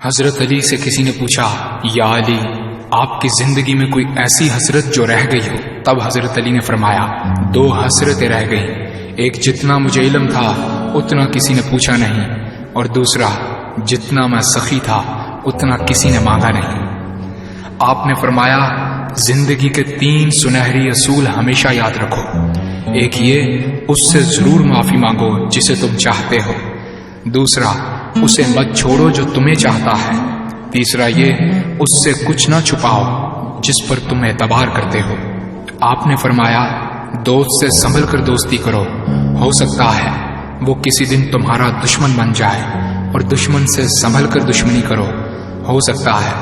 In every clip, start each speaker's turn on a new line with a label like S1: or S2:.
S1: حضرت علی سے کسی نے پوچھا، یا علی، آپ کی زندگی میں کوئی ایسی حسرت جو رہ گئی ہو؟ تب حضرت علی نے فرمایا، 2 حسرتیں رہ گئیں، ایک جتنا مجھے علم تھا اتنا کسی نے پوچھا نہیں، اور دوسرا جتنا میں سخی تھا اتنا کسی نے مانگا نہیں۔ آپ نے فرمایا، زندگی کے 3 سنہری اصول ہمیشہ یاد رکھو۔ ایک یہ، اس سے ضرور معافی مانگو جسے تم چاہتے ہو۔ دوسرا، اسے مت چھوڑو جو تمہیں چاہتا ہے۔ تیسرا یہ، اس سے کچھ نہ چھپاؤ جس پر تم اعتبار کرتے ہو۔ آپ نے فرمایا، دوست سے سنبھل کر دوستی کرو، ہو سکتا ہے وہ کسی دن تمہارا دشمن بن جائے، اور دشمن سے سنبھل کر دشمنی کرو، ہو سکتا ہے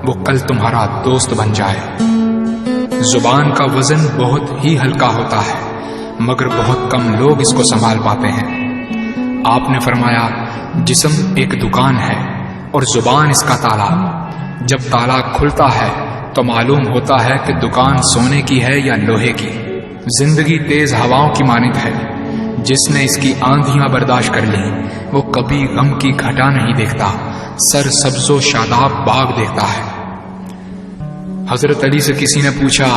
S1: وہ کل تمہارا دوست بن جائے۔ زبان کا وزن بہت ہی ہلکا ہوتا ہے، مگر بہت کم لوگ اس کو سنبھال پاتے ہیں۔ آپ نے فرمایا، جسم ایک دکان ہے اور زبان اس کا تالا۔ جب تالا کھلتا ہے تو معلوم ہوتا ہے کہ دکان سونے کی ہے یا لوہے کی۔ زندگی تیز ہواؤں کی مانند ہے، جس نے اس کی آندھیاں برداشت کر لی وہ کبھی غم کی گھٹا نہیں دیکھتا، سر سبز و شاداب باغ دیکھتا ہے۔ حضرت علی سے کسی نے پوچھا،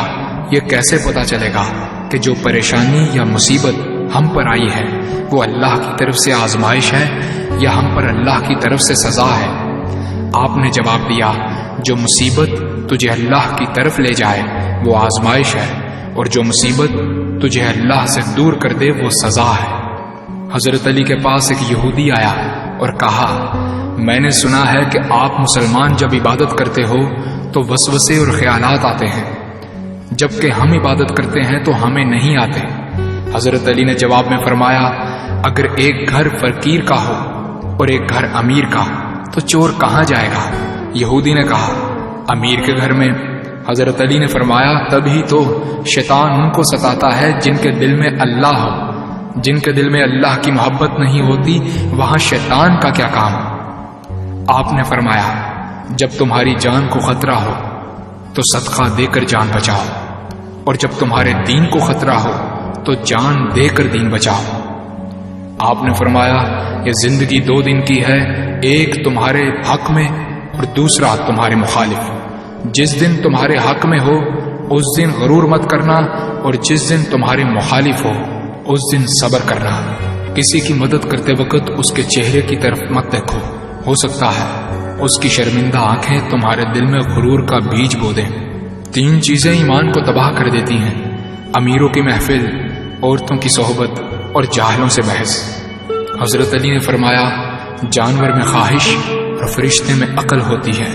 S1: یہ کیسے پتا چلے گا کہ جو پریشانی یا مصیبت ہم پر آئی ہے وہ اللہ کی طرف سے آزمائش ہے یا ہم پر اللہ کی طرف سے سزا ہے؟ آپ نے جواب دیا، جو مصیبت تجھے اللہ کی طرف لے جائے وہ آزمائش ہے، اور جو مصیبت تجھے اللہ سے دور کر دے وہ سزا ہے۔ حضرت علی کے پاس ایک یہودی آیا اور کہا، میں نے سنا ہے کہ آپ مسلمان جب عبادت کرتے ہو تو وسوسے اور خیالات آتے ہیں، جبکہ ہم عبادت کرتے ہیں تو ہمیں نہیں آتے۔ حضرت علی نے جواب میں فرمایا، اگر ایک گھر فقیر کا ہو اور ایک گھر امیر کا تو چور کہاں جائے گا؟ یہودی نے کہا، امیر کے گھر میں۔ حضرت علی نے فرمایا، تبھی تو شیطان ان کو ستاتا ہے جن کے دل میں اللہ ہو۔ جن کے دل میں اللہ کی محبت نہیں ہوتی وہاں شیطان کا کیا کام؟ آپ نے فرمایا، جب تمہاری جان کو خطرہ ہو تو صدقہ دے کر جان بچاؤ، اور جب تمہارے دین کو خطرہ ہو تو جان دے کر دین بچاؤ۔ آپ نے فرمایا، یہ زندگی 2 دن کی ہے، ایک تمہارے حق میں اور دوسرا تمہارے مخالف۔ جس دن تمہارے حق میں ہو اس دن غرور مت کرنا، اور جس دن تمہارے مخالف ہو اس دن صبر کرنا۔ کسی کی مدد کرتے وقت اس کے چہرے کی طرف مت دیکھو، ہو سکتا ہے اس کی شرمندہ آنکھیں تمہارے دل میں غرور کا بیج بو دیں۔ 3 چیزیں ایمان کو تباہ کر دیتی ہیں، امیروں کی محفل، عورتوں کی صحبت اور جاہلوں سے بحث۔ حضرت علی نے فرمایا، جانور میں خواہش اور فرشتے میں عقل ہوتی ہے،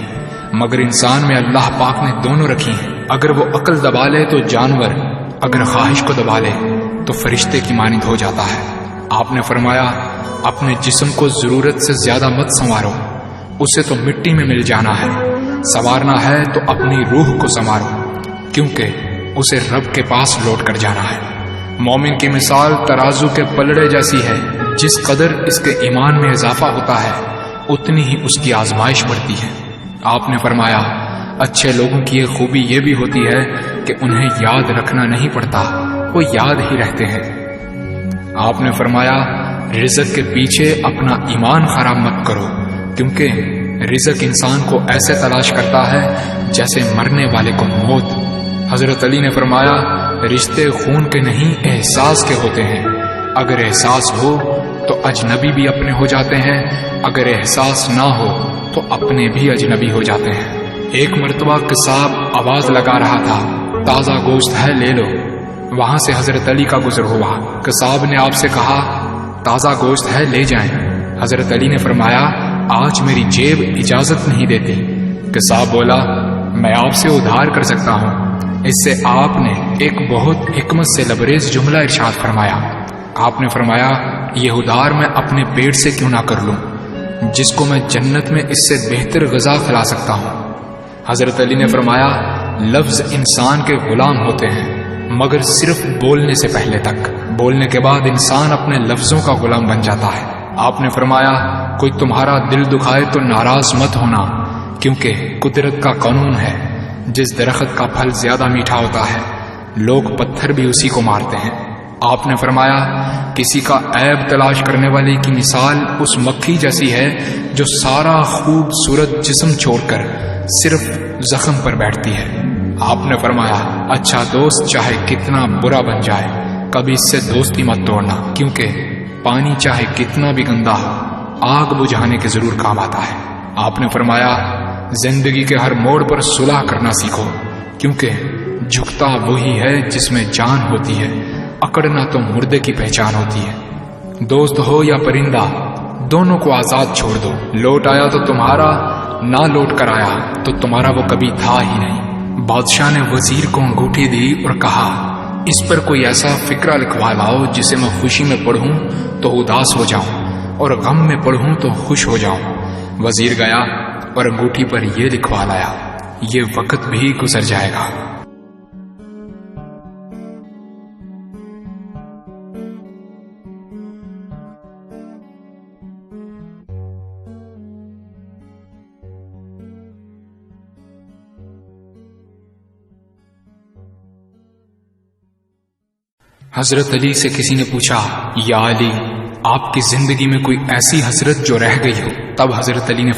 S1: مگر انسان میں اللہ پاک نے دونوں رکھی ہیں۔ اگر وہ عقل دبا لے تو جانور، اگر خواہش کو دبا لے تو فرشتے کی مانند ہو جاتا ہے۔ آپ نے فرمایا، اپنے جسم کو ضرورت سے زیادہ مت سنوارو، اسے تو مٹی میں مل جانا ہے۔ سنوارنا ہے تو اپنی روح کو سنوارو، کیونکہ اسے رب کے پاس لوٹ کر جانا ہے۔ مومن کی مثال ترازو کے پلڑے جیسی ہے، جس قدر اس کے ایمان میں اضافہ ہوتا ہے اتنی ہی اس کی آزمائش بڑھتی ہے۔ آپ نے فرمایا، اچھے لوگوں کی ایک خوبی یہ بھی ہوتی ہے کہ انہیں یاد رکھنا نہیں پڑتا، وہ یاد ہی رہتے ہیں۔ آپ نے فرمایا، رزق کے پیچھے اپنا ایمان خراب مت کرو، کیونکہ رزق انسان کو ایسے تلاش کرتا ہے جیسے مرنے والے کو موت۔ حضرت علی نے فرمایا، رشتے خون کے نہیں احساس کے ہوتے ہیں، اگر احساس ہو تو اجنبی بھی اپنے ہو جاتے ہیں، اگر احساس نہ ہو تو اپنے بھی اجنبی ہو جاتے ہیں۔ ایک مرتبہ قصاب آواز لگا رہا تھا، تازہ گوشت ہے لے لو۔ وہاں سے حضرت علی کا گزر ہوا، قصاب نے آپ سے کہا، تازہ گوشت ہے لے جائیں۔ حضرت علی نے فرمایا، آج میری جیب اجازت نہیں دیتی۔ قصاب بولا، میں آپ سے ادھار کر سکتا ہوں۔ اس سے آپ نے ایک بہت حکمت سے لبریز جملہ ارشاد فرمایا۔ آپ نے فرمایا، یہ ادھار میں اپنے پیٹ سے کیوں نہ کر لوں، جس کو میں جنت میں اس سے بہتر غذا کھلا سکتا ہوں۔ حضرت علی نے فرمایا، لفظ انسان کے غلام ہوتے ہیں مگر صرف بولنے سے پہلے تک، بولنے کے بعد انسان اپنے لفظوں کا غلام بن جاتا ہے۔ آپ نے فرمایا، کوئی تمہارا دل دکھائے تو ناراض مت ہونا، کیونکہ قدرت کا قانون ہے، جس درخت کا پھل زیادہ میٹھا ہوتا ہے لوگ پتھر بھی اسی کو مارتے ہیں۔ آپ نے فرمایا کسی کا عیب تلاش کرنے والے کی مثال اس مکھی جیسی ہے جو سارا خوبصورت جسم چھوڑ کر صرف زخم پر بیٹھتی ہے۔ آپ نے فرمایا اچھا دوست چاہے کتنا برا بن جائے کبھی اس سے دوستی مت توڑنا، کیونکہ پانی چاہے کتنا بھی گندا ہو آگ بجھانے کے ضرور کام آتا ہے۔ آپ نے فرمایا زندگی کے ہر موڑ پر صلح کرنا سیکھو، کیونکہ جھکتا وہی ہے جس میں جان ہوتی ہے، اکڑنا تو مردے کی پہچان ہوتی ہے۔ دوست ہو یا پرندہ دونوں کو آزاد چھوڑ دو، لوٹ آیا تو تمہارا، نہ لوٹ کر آیا تو تمہارا وہ کبھی تھا ہی نہیں۔ بادشاہ نے وزیر کو انگوٹھی دی اور کہا اس پر کوئی ایسا فقرہ لکھوا لاؤ جسے میں خوشی میں پڑھوں تو اداس ہو جاؤں اور غم میں پڑھوں تو خوش ہو جاؤں۔ وزیر گیا اور انگوٹھی پر یہ لکھوا لایا، یہ وقت بھی گزر جائے گا۔ حضرت علی سے کسی نے پوچھا یا علی آپ کی زندگی میں کوئی ایسی حسرت جو رہ گئی ہو؟ تب حضرت علی نے